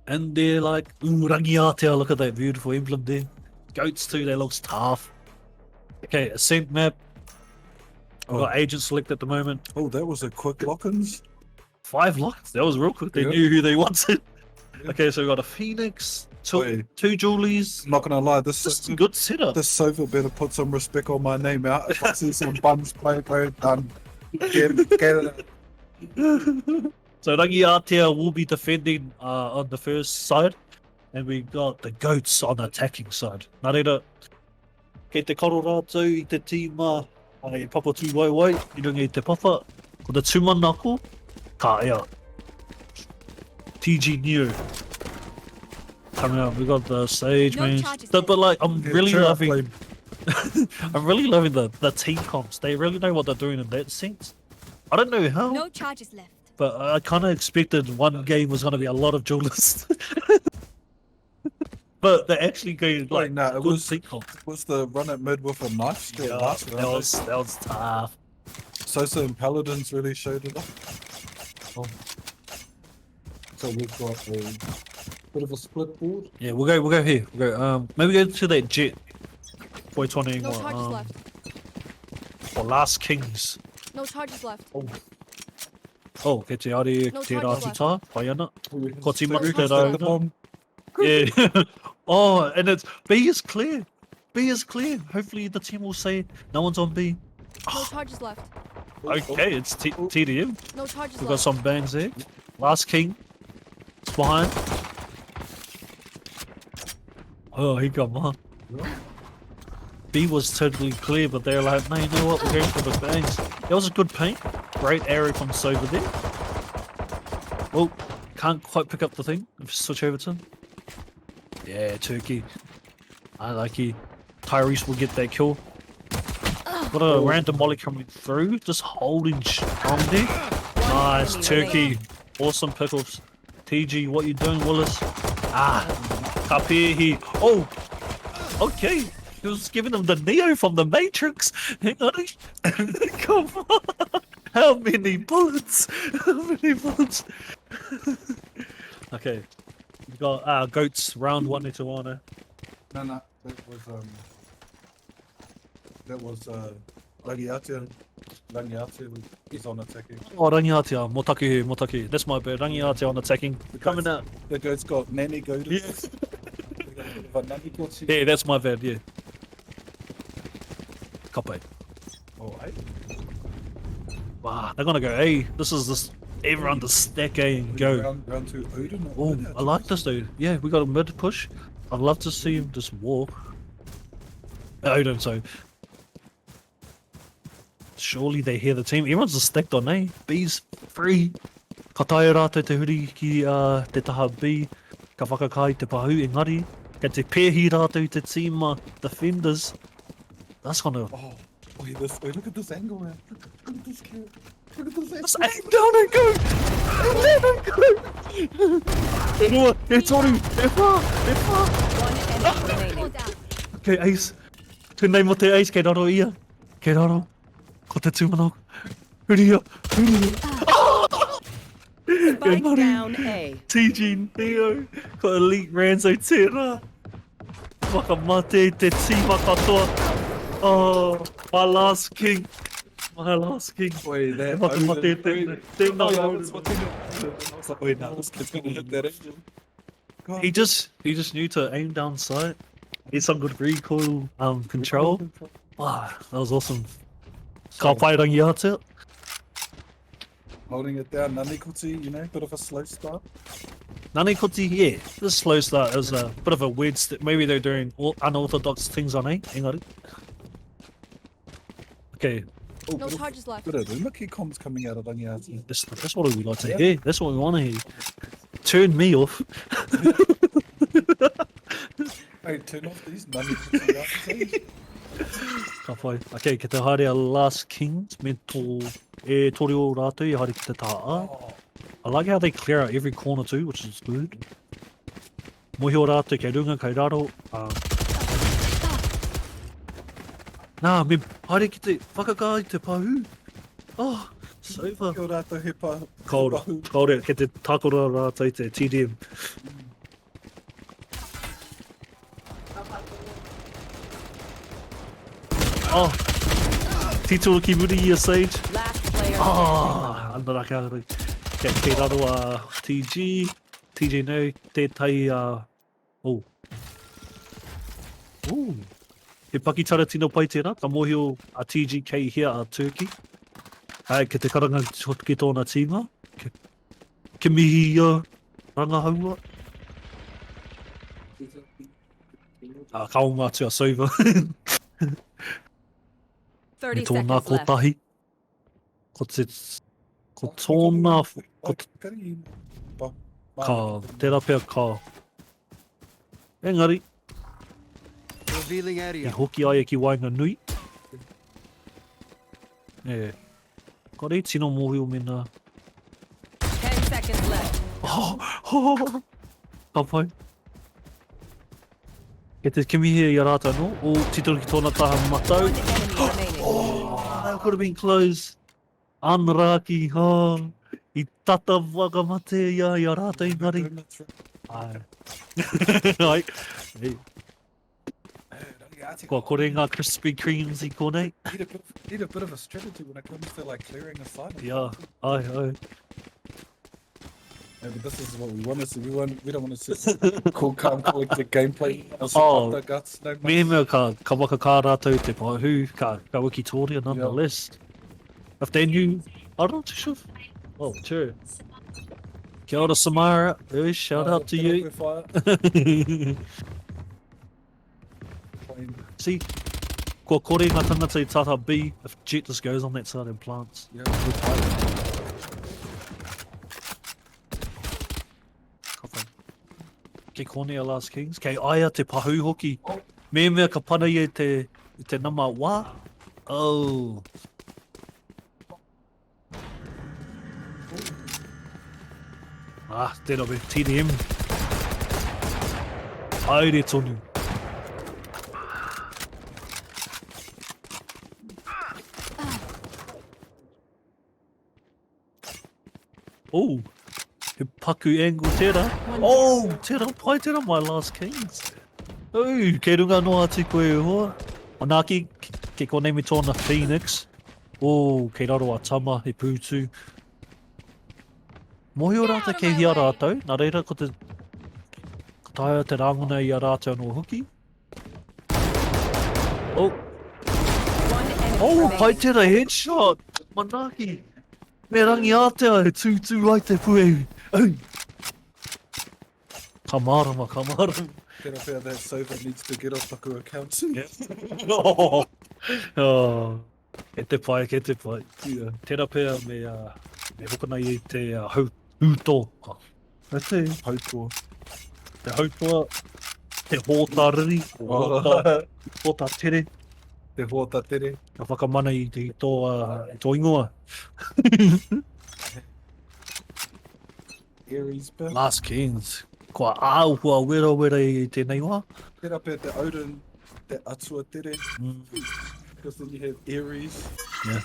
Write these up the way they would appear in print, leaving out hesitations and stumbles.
And they're like, ooh, Rangiātea, look at that beautiful emblem there. Goats too, that looks tough. Okay, ascent map. We've got agent select at the moment. Oh, that was a quick lock-ins. 5 locks. That was real quick. They Yeah. knew who they wanted. Yeah. Okay, so we got a Phoenix, two Wait. Julies. Not gonna lie, this This is a good setup. this sofa better put some respect on my name out. If I see some buns play, done. Get it. So Rangiātea will be defending on the first side, and we got the goats on the attacking side. Nā reira, kei te karo rātou i te tīma, ai papa tū wai wai, i runga i te papa, ko te tūmanako, ka ea. TG Neo. Coming up, we got the stage, No man. charges But like, I'm Yeah, really sure, loving, I'm really loving the team comps. They really know what they're doing in that sense. I don't know how. No charges left. But I kind of expected one game was going to be a lot of duelists. But they're actually going like Wait, no, it good was- sequel. Was the run at mid with a knife still Yeah, last that round? was tough. Sosa and Paladins really showed it off. Oh. So we've got a bit of a split board. Yeah, we'll go here. We'll go maybe go to that jet. Boy 20 No charges left. or Last Kings. No charges left. Oh, ke te are No te charges rātu tā, pai ana. Ko te No maru te charges rau left. ana. Yeah. Oh, and it's B is clear. B is clear. Hopefully the team will say no one's on B. No charges left. Okay, it's TDM. No charges We've got left. some bangs there. Last King. It's behind. Oh, he got one. B was totally clear, but they're like, no, you know what? We're going for the bangs. That was a good paint. Great arrow from Sober there. Oh, can't quite pick up the thing. If you switch over to him. Yeah, Turkey. I like it. Tyrese will get that kill. Got a random molly coming through, just holding strong there. Nice, Turkey. Awesome pickles. TG, what you doing, Willis? Ah, up here. Oh, okay. He was giving him the Neo from the Matrix. Hang on. Come on. How many bullets? How many bullets? Okay. We got goats round 1 into 1. No, that was Rangiātea. Rangiātea is on attacking. Oh, Rangiātea, motaki. That's my bad. Rangiātea on attacking. Coming out. The goat's got nanny goat. Yes. They got a bit of a nanny goat. Yeah, that's my bad, yeah. Kapai. Oh, eh? Wow, they're gonna go A. This is this everyone to stack A and go. Round 2 Odin. Oh, I like this dude. Yeah, we got a mid push. I'd love to see him just walk. Odin, so surely they hear the team. Everyone's just stacked on A. B's free. Ka tae rātou te huri ki te taha B. Ka whakakai te pahu engari. Ka te pēhi rātou te team defenders. That's gonna... Oh, wait, look at this angle, man. Look at this kid. Look at this angle. Just aim down and go! Aim down and go! You know what? It's on him! They're far! One enemy remaining. Okay, Ace. Tūnei mo te Ace, kei raro ia. Kei raro. Ko te tūmanako. Huria. Spike down A. TG Neo. Ko Elite Ranzo tērā. Whakamate te tīma katoa. Oh, my last king. My last king. Wait, that Whakamate te Oh, no. yeah, I was like, wait, now this kid's gonna hit that engine. God. He just knew to aim down sight. Get some good recoil control. Wow, that was awesome. Ka pai Rangiātea. Holding it down, Nanikoti, you know, bit of a slow start. Nani Koti, yeah. This slow start is a bit of a weird maybe they're doing unorthodox things on A. Engari. Okay, Oh, No charges left. Bit of Rumaki comms coming out of Rangiātea. that's what we like to hear. That's what we want to hear. Turn me off. Hey, turn off these Nanikoti. Ka pai. Okay, ki te haere a Last Kings, me tō e tori o rātou i haere ki te tā a. I like how they clear out every corner too, which is good. Mohi o rātou kei runga, kei raro. Nā, me haere ki te whakakai te pahu. Oh, sofa. Kia ora he pa. Kaora, ke te takora rātou te TDM. Oh. Titula ki muri ia Sage. Last player Ah, anara ka rui. Kei raro a TG. TG nei, tētai a... Oh. Ooh. He pakitara tino pai tērā, ka mohio a TG kei hea a Turkey. Ai, ke te karanga ki tōna tīma. Ke mihi ia rangahaua. Ka o ngā tua sova. 30 Me tōna seconds left. kotahi. Ko te... Ko tōna... Ko ka... Tērā pēr ka... Engari, Revealing i area. hoki ai e ki wainga nui. E... Ka rei tino mohi o mena... 10 seconds left. Oh, ka pai. E te kimihe i a rātou no, o titoro ki tōna taha matau. One enemy remaining. Oh, that could have been close. Anraki, ha. I tata wakamate ia i a rātou engari. Ai. Ai. Hey. Kua kore ngā Krispy Kremes I konei. Need a bit of a strategy when it comes to like clearing a site. Yeah, ai, ai. Maybe this is what we want to see. We don't want to see cool, calm, collected gameplay. Oh, The guts, no Me mea ka waka kā rātou te pahu, ka wiki tōria nonetheless. If they knew, I'm not too sure. Oh, true. Kia ora Samara, hey, shout out to you. See, kua kore ngā tangata I tata B, if Jet just goes on that side and plants. Yeah. Ke kone a Last Kings, kei aia te pahu hoki. Mea ka pana I te nama wā. Oh. Ah, tēnā me, TDM. Aere tonu. Oh, he paku angle tērā. Oh, tērā pai tērā my Last Kings. Oh, kei runga noa atu koe hoa. Anaki, ke konei me tōna Phoenix. Oh, kei raro a tama he pūtu. Mohi o rātou kei hia rātou, nā reira ko te taia te rangona I a rātou no hoki. Oh, One enemy oh, remaining. pai tērā headshot. Manaki. Me Rangiātea he tūtū ai te puehu. Oh. Ka marama, ka marama. Get up there, that Sova needs to get off Paku account. Oh, oh. Ke te pai, ke te pai. Yeah. Tērā pēr me hokona I te hūtō. That's it. Hopeful. Te hautua, te hōtariri, hōta tere. Te hōta tere. Ka whakamana I tō ingoa. Aries bit. Last Kings. Kua āua wera I tēnei wā. Get up at the Odin, the Atua tere. Mm. Because then you have Aries. Yeah.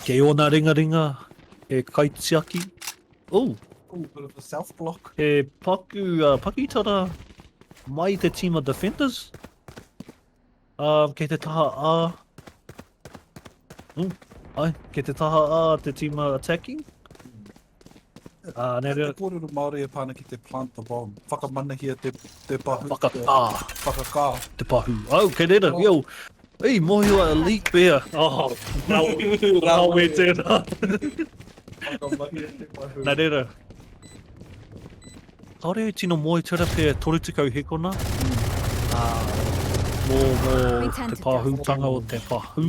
Kei ona ringa, e kaitiaki. Oh, Ooh, bit of a self block. e pakitara mai te team of defenders. Kei te taha ai, kei te taha te team attacking. Nē Te rea, kōrero Māori e pāna ki te plant the bomb. Whakamana te pahu. whakakā, Whakakā. te pahu. Oh, kei reira, yo. Ei, mohi o elite bear. Oh, rau e tērā. Whakamana te pahu. Nā reira. Kaore tino moi tera pēr torutukau hekona. Mō te pāhutanga o te pahu.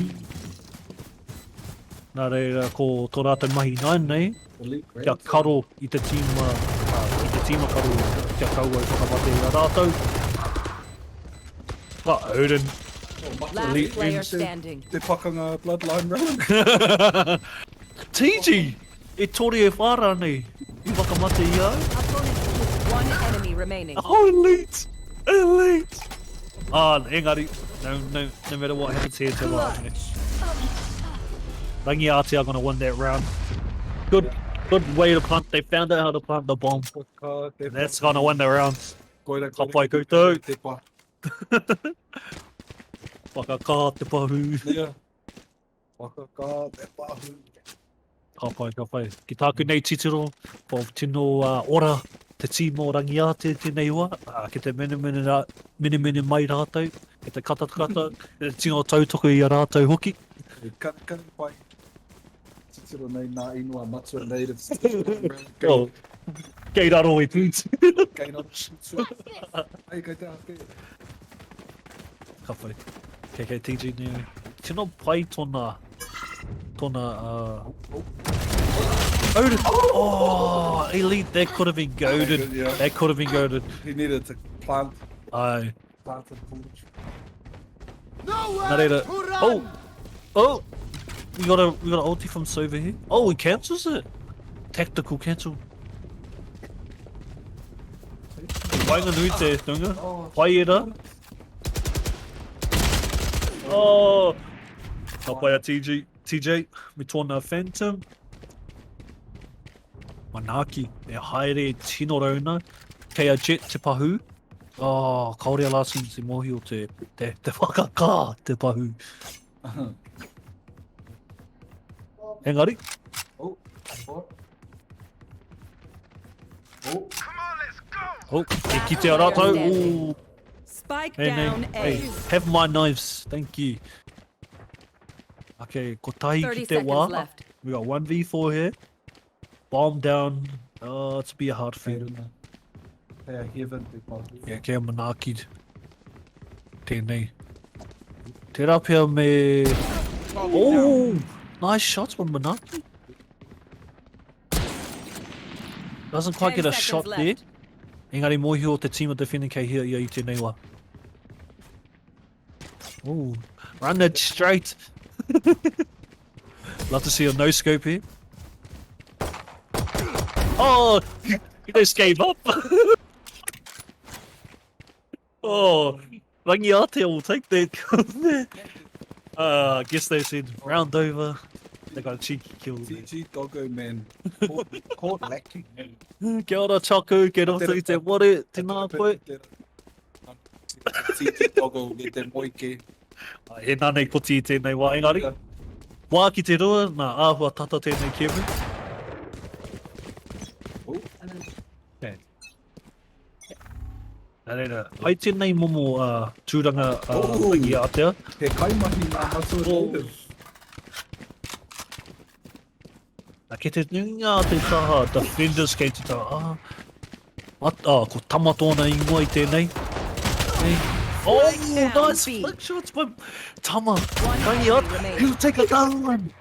Nā reira, ko tō rātou mahi nai nei, kia karo I te tīma karo, kia kaua I whakamate I a rātou. Odin. Last Elite player wins. standing. Te pakanga bloodline round. TG! E tori e whāra nei, I whakamate I au. One enemy remaining. Oh, elite! Elite! Engari, no matter what happens here tonight. Rangiātea are going to win that round. Good way to plant. They found out how to plant the bomb. That's going to win the round. Koira Ka pai koutou. Te pa. Whakaka te pahu. Yeah. Whakaka te pahu. Ka whai. Ki tāku nei titiro, po tino ora, te tīmo Rangiātea tēnei wā, ke te mene mene mai rātou, ke te kata, ke te tino tautoko i a rātou hoki. Kani pai. Titiro nei nā inua Matua Native. Oh, kei raro i pūt. Kei nā Ai, kei te ake. Ka whai. Kei TG nei. Tino pai tōna, goaded. Oh, elite, that could have been goaded. Yeah. That could have been goaded. He needed to plant Aye. and Bullrush. Narita. Oh! We got a ulti from Sova here. Oh, he cancels it. Tactical cancel. Wainga nui te tunga. Whaiera. Oh! Ka pai a TJ. Me tōna Phantom. Manaki. E haere tino rauna. Kei a Jet te pahu. Oh, kaore a lāsi te mohi o te whakaka te pahu. Engari. Oh. Oh, e ki te rātou. Ooh. Spike Hey, down hey, A. have my knives. Thank you. Okay, ko tahi 30 ki te seconds wā. left. We got 1v4 here. Bomb down. Oh, it's be a hard Kei field. runa. Kei a heaven te pahu. Yeah, kia manakid. Tēnei. Te rapia me... Oh! Nice shots from Manaki. Doesn't quite 10 get a seconds shot left. there. Engari mohi o te tima defending kei hia ia i tēnei wā. Oh, run it straight. Love to see a no scope here. Oh, he just gave up. Oh, Rangiātea will take that. I guess they said round over. They got a cheeky kill. TG Doggo Man. Caught lacking. Kia ora Chaku, get off to te ware, tēnā koe. TG Doggo me te moike. He nānei poti i tēnei wā, engari. Wā ki te rua, nā āhua tata tēnei Kevin. Okay. Nā reira, ai tēnei momo tūranga Rangiātea. He kaimahi nā Matua Native. Nā ke te nunga te taha, defenders kei te taha. Ko tama tōna ingoa i tēnei. Hey. Oh, down, nice B. flick shots by Tama. enemy Rangiātea, remaining. he'll take another one.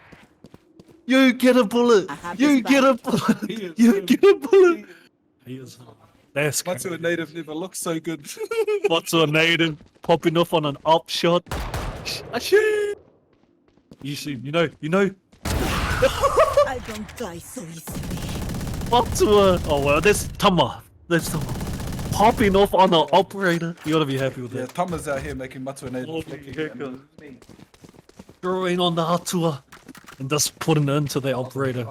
You get a bullet. I have You this get a He bullet. is You him. get a bullet. He is. That's Matua crazy. Native never looks so good. Matua Native popping off on an up shot. You see, you know. I don't die so easily. Matua. Oh well, that's Tama. That's Tama. Popping off on an operator. You gotta be happy with Yeah, that. Tama's out here making Matua Native Holy looking heck, amazing. Throwing on the Hatua and just putting it into the operator.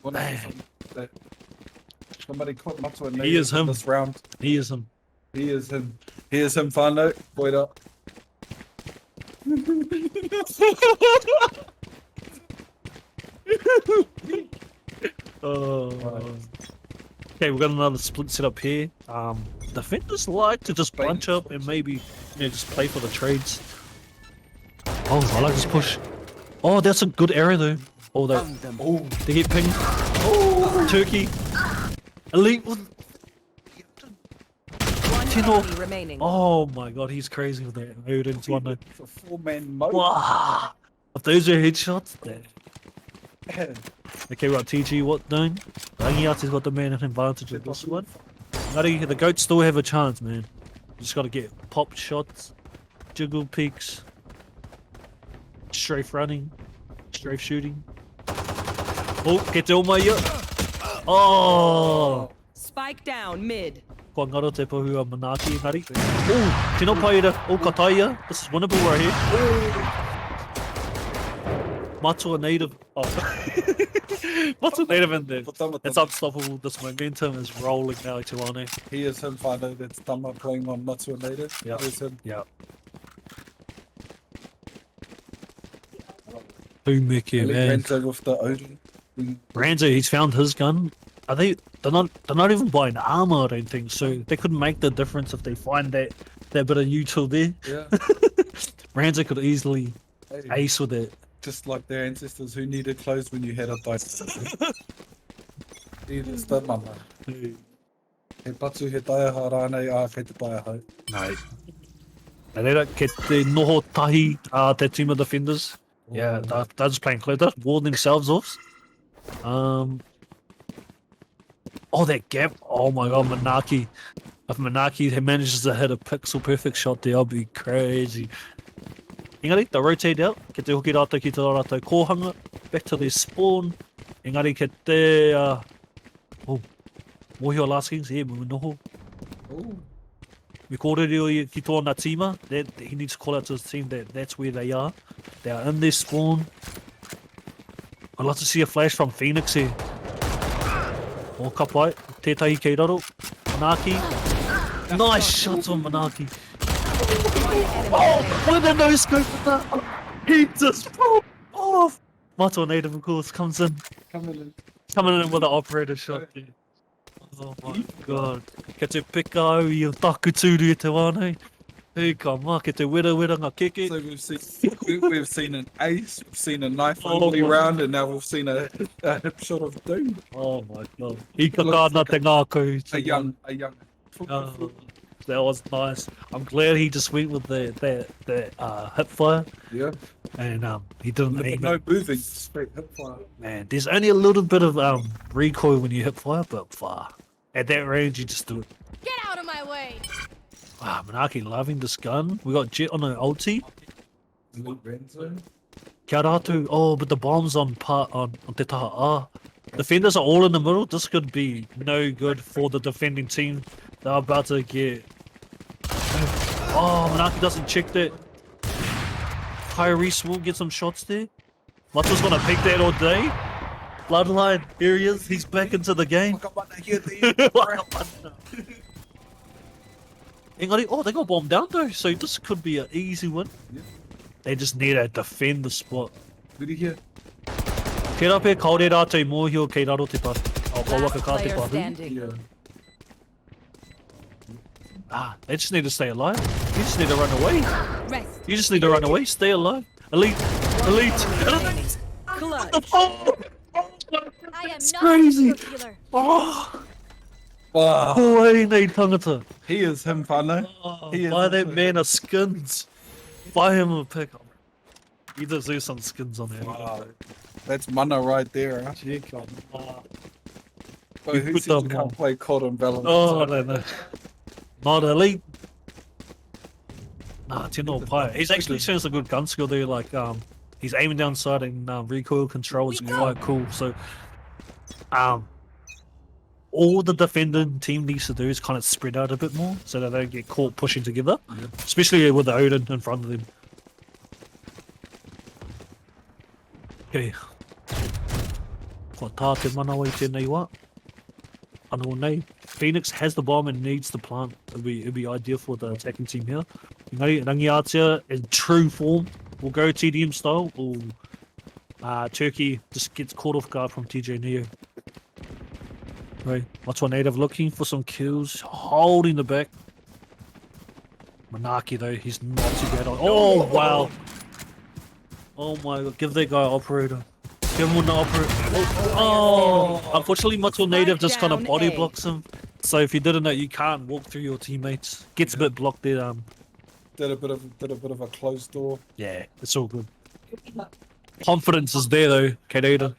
One that somebody caught Matua Native He is in him. this round. He is him. He is him. He is him, whānau. Boyd up. Okay, we've got another split setup here. Defenders like to just bunch up and maybe just play for the trades. Oh, I like this push. Oh, that's a good area though. Oh, they get pinged. Oh, Turkey. Elite. One Tino. enemy remaining. Oh my god, he's crazy with that. Odin's one though. It's a four-man mode. Wow. If those are headshots, then. Okay, right, TG, what doing? Rangiātea's got the man advantage of this one. The goats still have a chance, man. Just gotta get pop shots, jiggle peeks, strafe running, strafe shooting. Oh, get te omaya. Oh! Spike down mid. Kua ngaro te pohu a Manaki, Ngari. Oh, tino paira. Oh, kataia. This is winnable right here. Oh. Matua Native. Oh. Matua Native in there. It's unstoppable. This momentum is rolling now to Ane. He is him, whānau. That's Tama playing on Matua Native. Yeah. He is him. Yeah. Pumeke, man. Renzo with the Odin. Ranzo, he's found his gun. Are they? They're not even buying armor. I don't think so. They couldn't make the difference if they find that bit of util there. Yeah. Ranzo could easily Hey, ace with it. just like their ancestors who needed clothes when you had a dice. Needed the mana. He patu he taiaha rānei a kei te taiaha. No. And they don't get the noho tahi, that team of defenders. Yeah, they're just playing close. They're walled themselves off. Oh, that gap. Oh my god, Manaki. If Manaki manages to hit a pixel perfect shot there, I'll be crazy. Engari, they rotate out. Ke te hoki rātou ki te rātou kōhanga. Back to their spawn. Engari, ke te... oh, mohio last kings. Yeah, mu noho. Ooh. Me kōrero i ki tōna tīma. He needs to call out to his team that that's where they are. They are in their spawn. I'd love to see a flash from Phoenix here. Oh, kapai. Tētahi kei raro. Manaki. Nice shots on Manaki. Oh, what a no scope with that. He just popped off. Matua Native, of course, comes in. Coming Coming in with an operator shot there. Oh my god. Ke te pika au i o taku tūru e te wānei. Hei ka mā, ke te wera ngā keke. So we've seen an ace, we've seen a knife only round, and now we've seen a hip shot of doom. Oh my god. I ka kāna te ngākau. A young. That was nice. I'm glad he just went with the hip fire. Yeah. And he didn't aim No it. moving, straight hip fire. Man, there's only a little bit of recoil when you hip fire, but far. At that range, you just do it. Get out of my way! Wow, Manaki loving this gun. We got Jet on an ulti. Renzo. Kia rātou. Oh, but the bombs on te taha. Defenders are all in the middle. This could be no good for the defending team. They're about to get... Oh, Manaki doesn't check that. Tyrese will get some shots there. Matua's gonna pick that all day. Bloodline, here he is. He's back into the game. Engari, oh, they got bombed down though, so this could be an easy win. Yeah. They just need to defend the spot. Did he hear? Kei rape, kaore rātou mōhio kei raro te pahu. Oh, ka waka Last kā te player pahu. standing. Yeah. They just need to stay alive. You just need to run away. Rest. You just need to run away. Stay alive. Elite. Elite. Clutch. Oh, I am it's not crazy. a healer. Oh, Wow. oh, I need tangata. He is him, whānau. Oh, He is buy that also- man a skins. Buy him a pick. You deserve some skins on there. Wow. That's mana right there, huh? Oh, But You who put said you them can't on. play COD on Valorant? oh no. Not elite. Nah, Tino Pai. He's actually shown us a good gun skill there. Like, he's aiming down sight and recoil control is quite cool. So, all the defending team needs to do is kind of spread out a bit more so that they don't get caught pushing together, especially with the Odin in front of them. Okay. Ko tā te manawa I tēnei wā. Anō nei, Phoenix has the bomb and needs the plant. It'd be ideal for the attacking team here. Engari, Rangiātea in true form will go TDM style, or Turkey just gets caught off guard from TJ Neo. Right, Matua Native looking for some kills, holding the back. Manaki though, he's not too bad on. Oh wow! Oh my god, give that guy an operator. Give him an operator. Oh, unfortunately Matua Native just kind of down body A. blocks him. So if you didn't know, you can't walk through your teammates. Gets a bit blocked there. Did a bit of a closed door. Yeah, it's all good. Confidence is there though, Kareira.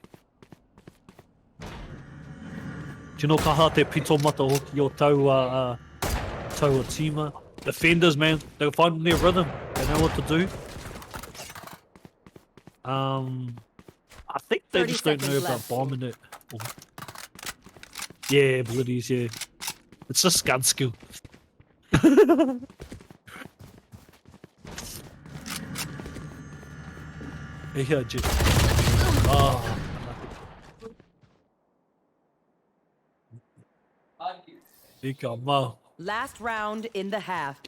Tino kaha te pito mata hoki o tau o tima. Defenders, man, they're finding their rhythm. They know what to do. I think they 30 just don't know seconds about left. bombing it. Yeah, bloodies, yeah. It's just gun skill. Here, Jit. Oh. Ika ma. Last round in the half.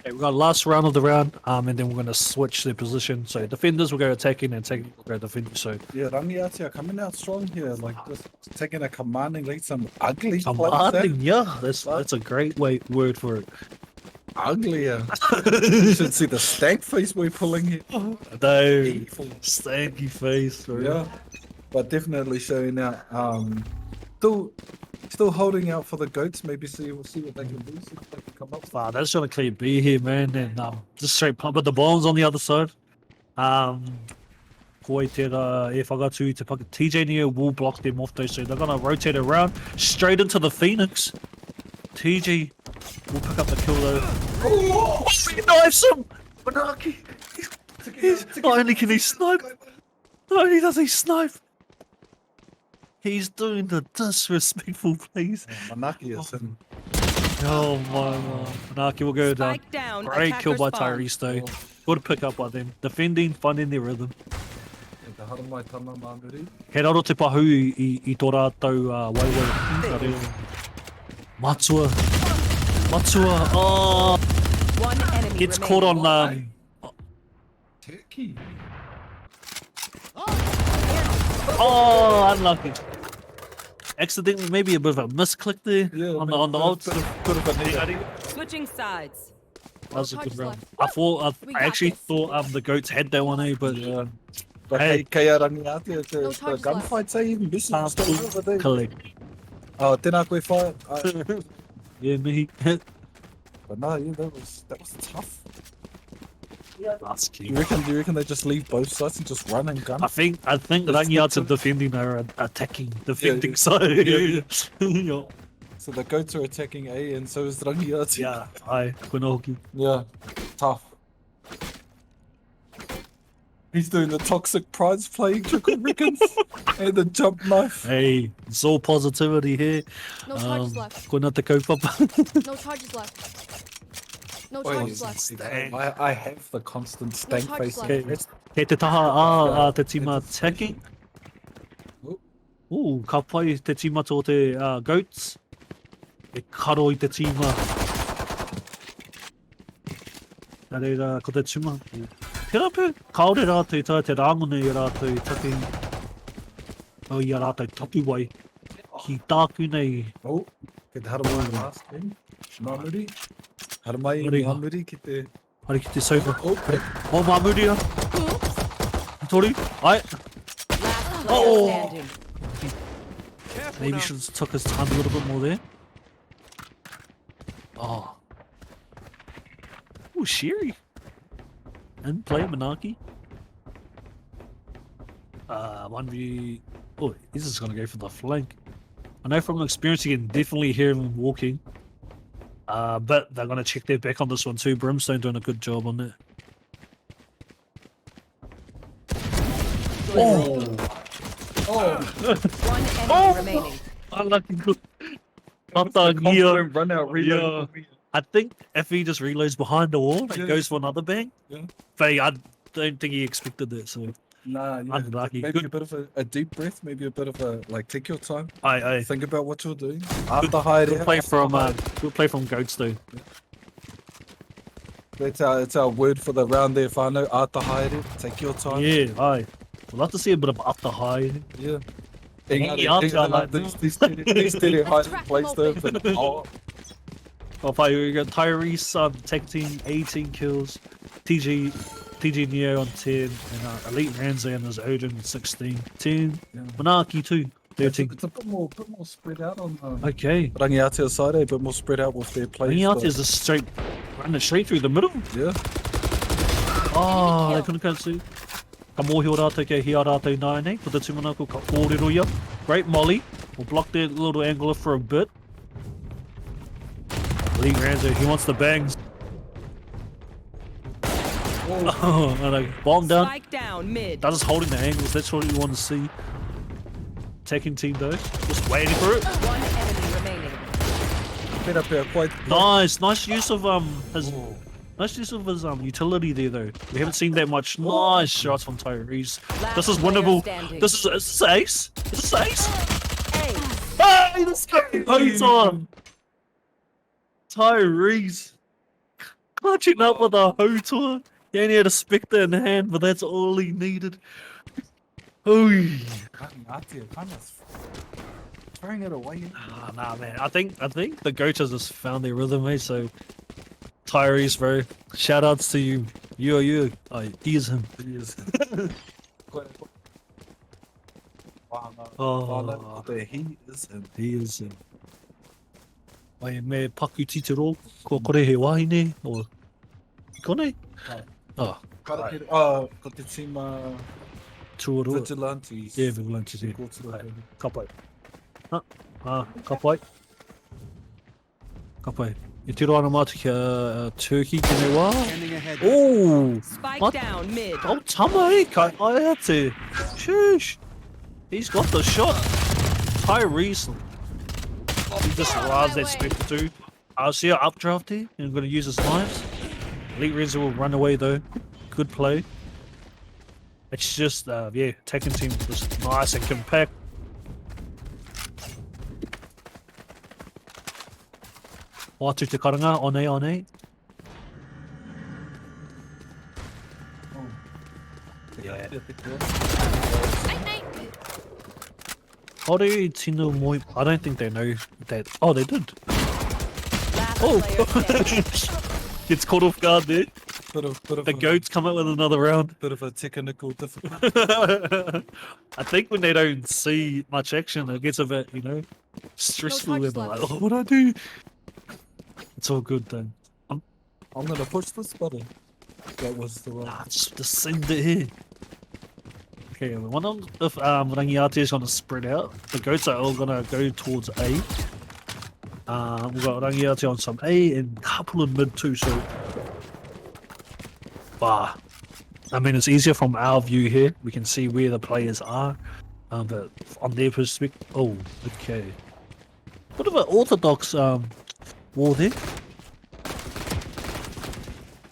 Okay, we've got last round of the round, and then we're going to switch their position. So defenders will go attacking, and attacking will go defending. So Yeah, Rangiātea coming out strong here, like just taking a commanding lead. Some ugly I'm plays, harding, yeah, that's a great word for it. ugly. You should see the stank face we're pulling here. No, Evil. stanky face, bro. Yeah, but definitely showing out. Still holding out for the goats. Maybe we'll see what they can do. See if they can come up. Wow, that's trying to clear B here, man, and just straight pump at the bombs on the other side. Koi tērā e whakatū te paka. TJ Neo will block them off though, so they're gonna rotate around straight into the Phoenix. TJ will pick up the kill though. Oh, he knifes him! Manaki! Not only can he snipe, not only does he snipe, he's doing the disrespectful plays. Manaki is in. Oh my god. Manaki will go down. Spike down. Great kill by attacker spawn. Tyrese though. Good pick up by them. Defending, finding their rhythm. Te haramai tana Māori. Kei raro te pahu i tō rātou waiwai. Matua. Oh, One enemy gets remaining. caught on Turkey. oh, unlucky. Accidentally, maybe a bit of a misclick there Yeah, on the odds. Could have been Switching sides. That was a good Charges round. left. I We got actually this. thought the goats had that one, but Yeah. But Hey. kei a Rangiātea, the No charges gunfights are even missing. Still over there. collect. Oh, tēnā koe whai. Yeah, me. But no, yeah, that was tough. That's Do cute. you reckon they just leave both sides and just run and gun? I think Rangiātea defending are attacking, defending yeah. side. Yeah, Yeah, So the goats are attacking A, and so is Rangiātea. yeah. Ai, koina hoki. Yeah, tough. He's doing the toxic prize playing trickle rickons and the jump knife. Hey, it's all positivity here. No charges left. Koina te kaupapa. No charges left. No Wait, charges left. Stank. I have the constant stank charges face. left. Okay, kei te taha te tima attacking. Ooh, ka pai te tima tō te goats. E karo I te tima. Nā reira, ko te tuma. Pera pē, kaore rātou tā te rangone I rātou taki. O I a rātou tapu wai. Ki tāku nei. Oh, kei te haramai last game. Māori. Haramai Māori. Māori ki te... Hare ki te sofa. Oh, O Māmuria. Tori, ai. Last player Oh. standing. Maybe should have took his time a little bit more there. Oh. Ooh, Sherry. And play Manaki. 1v. Oh, he's just gonna go for the flank. I know from experience you can definitely hear him walking. But they're gonna check their back on this one too. Brimstone doing a good job on that. Oh, One enemy remaining. unlucky good. Not the the gear. confident run out reload. I think if he just reloads behind the wall and Yeah. goes for another bang, Yeah. but I don't think he expected that. So Nah, yeah. Unlucky. Maybe Good. a bit of a deep breath, maybe a bit of a, like, take your time. I Think about what you're doing. After hide good play from Goats though. It's our word for the round there, whānau. After hide it. Take your time. Yeah, I'd love to see a bit of after high. Yeah. Engari after like These steady hiding plays there. But, oh, Oh, we got Tyrese tech team 18 kills, TG Neo on 10, and Elite Ramsey and his Odin 16, 10, yeah. Manaki too, 13. It's a bit more spread out on Okay. Rangiātea side, a bit more spread out with their plays. Rangiātea is a straight, running straight through the middle. Yeah. Oh, they couldn't see. Ka mōhio rātou kei hia rātou nāne, ko te tumanako ka kōrero ia. Great molly, we'll block that little angler for a bit. Lee Ranzo, he wants the bangs. Oh, and a bomb down. Spike down mid. That is holding the angles, that's what you want to see. Attacking team though, just waiting for it. One enemy remaining. Been up here quite. Nice use of his utility there though. We haven't seen that much. Nice shots from Tyrese. This is player winnable. standing. This is ace. This is ace. Hey, Hey, let's go. Overtime. Tyrese. Clutching up with a Hotor. He only had a Spectre in hand, but that's all he needed. Oy. Rangiātea kind of throwing it away. Ah, nah, man. I think the goats has just found their rhythm, mate. So Tyrese, bro, shout outs to you. You. Oh, he is him. He is. Oh. He is him. He is him. Mai me paku titiro, ko kore he wahine, o kone? Oh, Ko te tima tuarua. vigilantes. Yeah, vigilantes, yeah. Ko te rā. Kapai. Kapai. Kapai. E tiro ana mātu kia Turkey ki ne wā. Standing ahead. Oh! Spike What? down mid. Oh, tama e, kai Aiate. Sheesh. He's got the shot. Tyrese. He just loves that Spectre too. I'll see her updraft here, and I'm going to use his knives. Elite Reza will run away though. Good play. It's just, yeah, attacking team was nice and compact. Watu te karanga, one. Yeah. Hori tino moi. I don't think they know that. Oh, they did. Last Oh, player standing. gets caught off guard there. Bit of The goats come up with another round. Bit of a technical difficulty. I think when they don't see much action, it gets a bit, stressful. No They're touch like, left. oh, what do I do? It's all good then. I'm gonna push this button. That was the one. Just send it here. Okay, one of if Rangiātea is gonna spread out, the goats are all gonna go towards A. We've got Rangiātea on some A and a couple in mid too, so I mean it's easier from our view here. We can see where the players are. But on their perspective, oh, okay. Bit of an orthodox war there.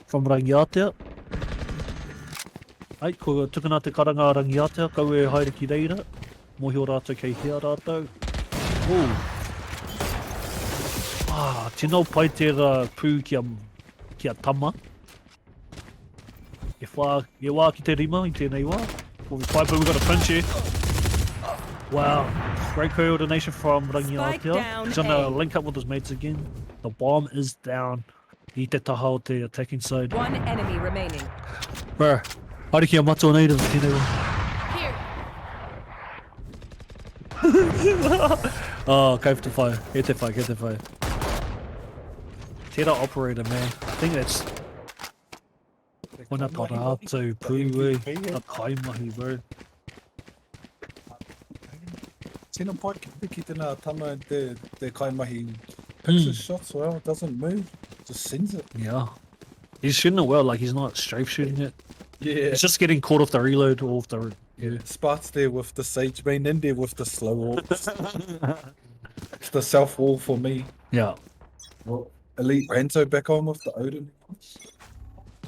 From Rangiātea. Ai, ko tukuna te karanga Rangiātea, kau e haere ki reira. Mohi o rātou kei hea rātou. Tino pai tērā pū kia tama. E wā ki te rima i tēnei wā. Well, we got a punch here. Wow. Great coordination from Rangiātea. down He's gonna A. link up with his mates again. The bomb is down. I te taha o te attacking side. One enemy remaining. Bro, haere ki a Matua Native tēnei wā. Here. Oh, go for the fire. Get the fire, get the fire. Tera operator, man. I think that's Wana Parātou Pūwe. A kaimahi, bro. Tēnā pai ki tēnā tama te kaimahi picks his shots well, it doesn't move, just sends it. Yeah. He's shooting it well, like he's not strafe shooting it. Yeah. He's just getting caught off the reload or off the. Yeah. Sparks there with the Sage Bane, in there with the slow wall. It's the self wall for me. Yeah. Well, Elite Ranzo back on with the Odin.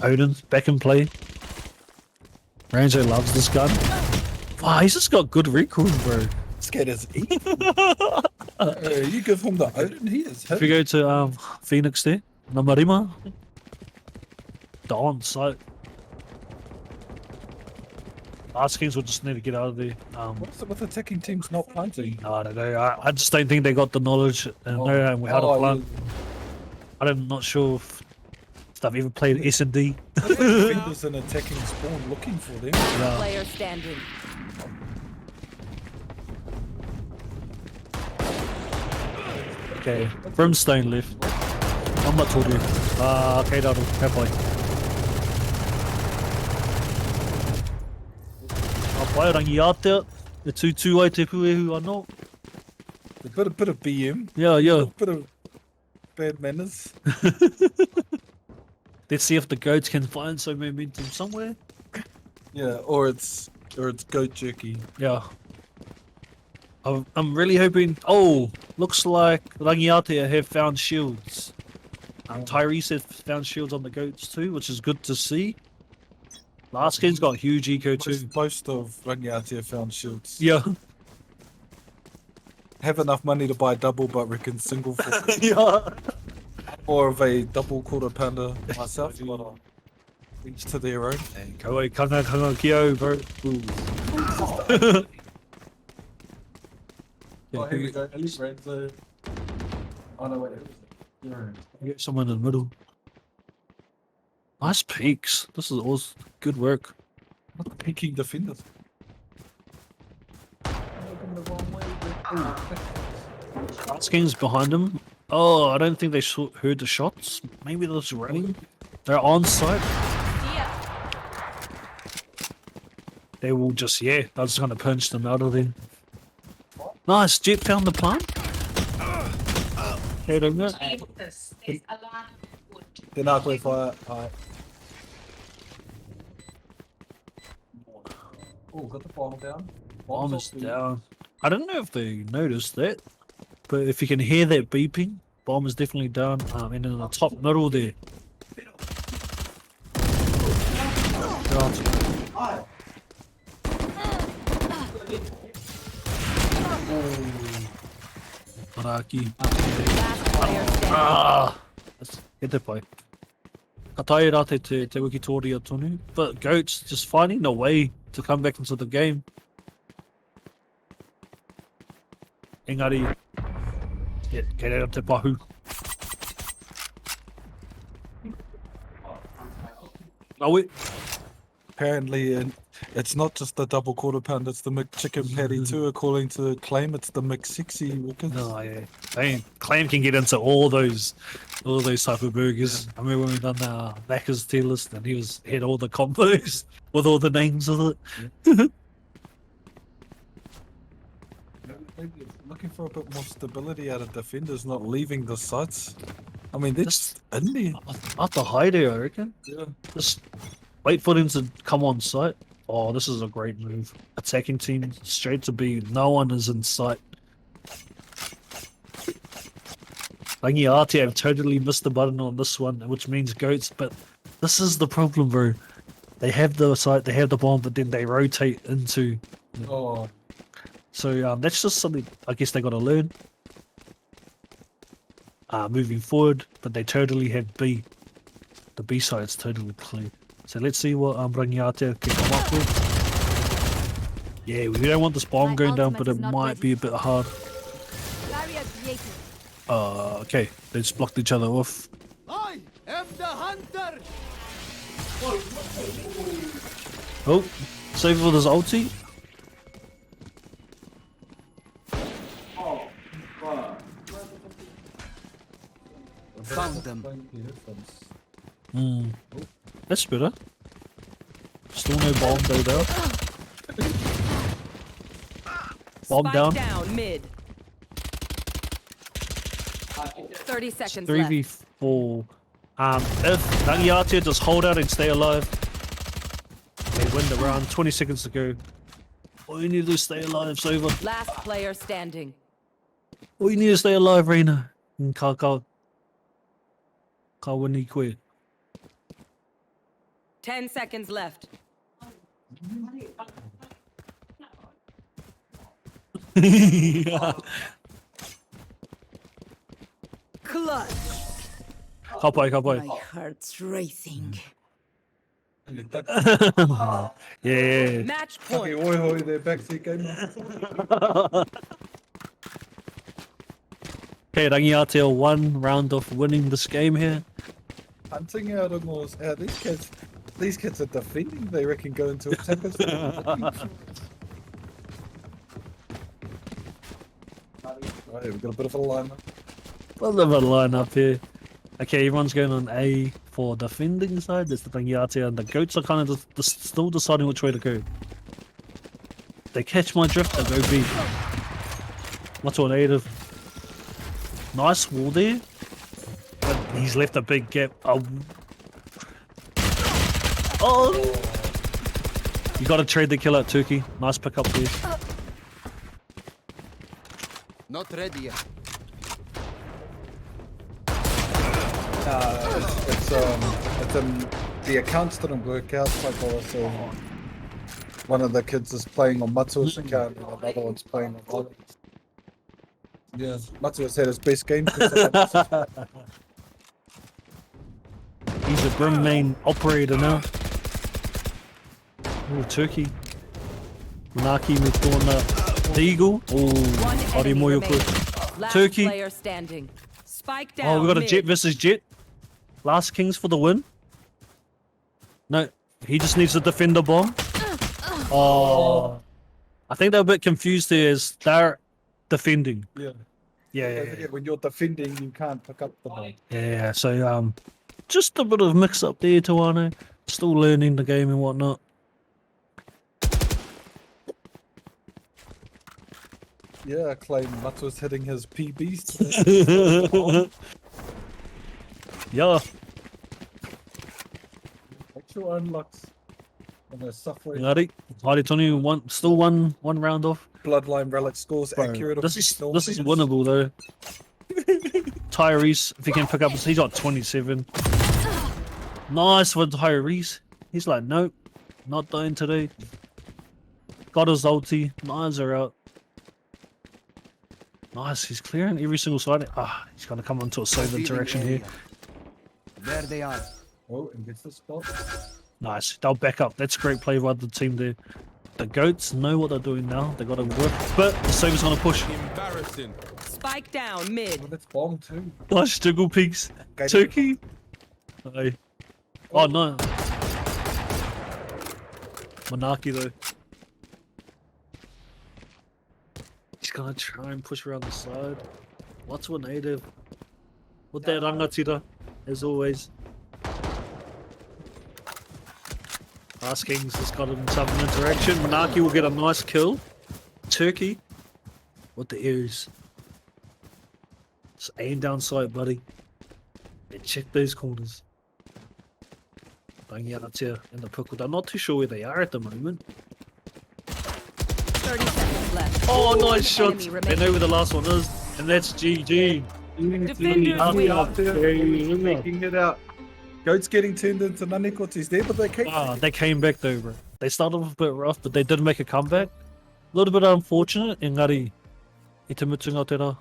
Odin's back in play. Ranzo loves this gun. Wow, he's just got good recoil, bro. Scared as E. You give him the Odin, he is If we hit. go to Phoenix there, Namarima. Dawn sight. Last Kings will just need to get out of there. What's it with attacking teams not planting? I don't know. I just don't think they got the knowledge and know how to plant. I'm not sure if they've ever played S&D. Defenders in attacking spawn looking for them. Yeah. Player standing. Okay, Brimstone left. I'm not talking. Okay, that'll fair play. Pai Rangiātea, the 2-2 ai te puehu anō. A bit of BM, Yeah. bit of bad manners. Let's see if the goats can find some momentum somewhere. Yeah, or it's goat jerky. Yeah. I'm really hoping. Oh, looks like Rangiātea have found shields. Tyrese has found shields on the goats too, which is good to see. Last game's got huge eco too. Most of Rangiātea found shields. Yeah. Have enough money to buy double, but reckon single for. Yeah. more of a double quarter pounder myself, but each to their own. Kawaii kanga kio, bro. Ooh. Oh, here we go. Elite red zone. Oh no, wait. Get someone in the middle. Nice peaks. This is awesome. Good work. Not peeking defenders. Skins behind him. Oh, I don't think they heard the shots. Maybe they're just running. They're on site. Yeah. They will just, yeah, they're just gonna punch them out of there. Nice, Jet found the plant. Okay, don't go. They're not going for it. Oh, got the bomb down. Bomb is down. I don't know if they noticed that, but if you can hear that beeping, bomb is definitely down. And in the top middle there. Right. Araki. Last player standing. Let's get that play. Ka tae rā te wiki tōria tonu, but Goats just finding a way to come back into the game. Engari, kei reira te pahu. Awe, Apparently, it's not just the double quarter pounder, it's the McChicken patty too, according to Claim. It's the McSexy Wickets. no, yeah. Claim can get into all those type of burgers. I remember when we done Macca's tier list and he had all the combos with all the names of it. Maybe looking for a bit more stability out of defenders, not leaving the sites. I mean, they're just in there. At the high there, I reckon. Yeah. Just wait for them to come on site. Oh, this is a great move. Attacking team straight to B. No one is in sight. Rangiātea have totally missed the button on this one, which means Goats, but this is the problem, bro. They have the site, they have the bomb, but then they rotate into... Oh, So that's just something I guess they got to learn. Moving forward, but they totally have B. The B side is totally clean. So let's see what Rangiātea can come up with. Yeah, we don't want this bomb My going down, ultimate but is it not might ready. be a bit hard. Barrier created. Okay, they just blocked each other off. I am the hunter. Oh, save with his ulti. Found them. That's better. Still no bomb though there. Bomb Spike down. down mid. 30 seconds left. 3v4. If Rangiātea just hold out and stay alive, they win the round. 20 seconds to go. All you need to do is stay alive, Sova. Last player standing. All you need to stay alive, Reina. Ka wini koe. 10 seconds left. Clutch. Kapai, kapai. My heart's racing. Yeah. Match okay, point. oi hoi, their backseat game. Okay, Rangiātea one round of winning this game here. Hunting out almost. These kids are defending. They reckon go into attackers. Right, we've got a bit of a lineup. We'll have a line up here. Okay, everyone's going on A for defending side. There's the Rangiātea and the Goats are kind of still deciding which way to go. They catch my drift, they go B. Matua Native. Nice wall there. But he's left a big gap. Oh! You gotta trade the kill out, Turkey. Nice pick up there. Not ready yet. The accounts didn't work out quite well, so one of the kids is playing on Matua's account and another one's playing on Valorant. Yeah, Matua's had his best game. He's a grim main operator now. Oh, Turkey. Manaki with the Eagle. Oh, One enemy Moyo remaining. push. Last Turkey. player standing. Spike down. Oh, we got a mid. Jet versus Jet. Last Kings for the win. No, he just needs to defend the bomb. Oh, I think they're a bit confused there as they're defending. Yeah. Yeah, Don't forget, when you're defending, you can't pick up the ball. yeah. So just a bit of mix up there, Tawano. Still learning the game and whatnot. Yeah, I claim Matua's hitting his PBs today. Yeah. Actual unlocks. And they're suffering. Ngari, Tony, still one round off. Bloodline relic scores Bro, accurate. this is winnable though. Tyrese, if he can pick up, he's got 27. Nice for Tyrese. He's like, nope, not dying today. Got his ulti. Knives are out. Nice, he's clearing every single side. Ah, he's gonna come onto a save interaction here. There they are. Oh, and gets the spot. Nice, they'll back up. That's a great play by the team there. The goats know what they're doing now. They got to work, but the saver's gonna push. Embarrassing. Spike down mid. Oh, that's bomb too. Nice jiggle peaks. Okay. Turkey. Hey. Oh no. Manaki though. He's gonna try and push around the side. Matua Native. With that Rangiātea, as always. Last Kings has got himself an interaction. Manaki will get a nice kill. Turkey. With the ears. Just aim down sight, buddy. And check those corners. Rangiātea and the Puku. I'm not too sure where they are at the moment. 30 seconds left. Oh, One nice shot. enemy They remaining. know where the last one is. And that's GG. Defenders win. Out there, making it out. Goats getting turned into nanikotis there, but they keep. Ah, they came back though, bro. They started off a bit rough, but they did make a comeback. A little bit unfortunate. Engari, i te mutunga o te rā.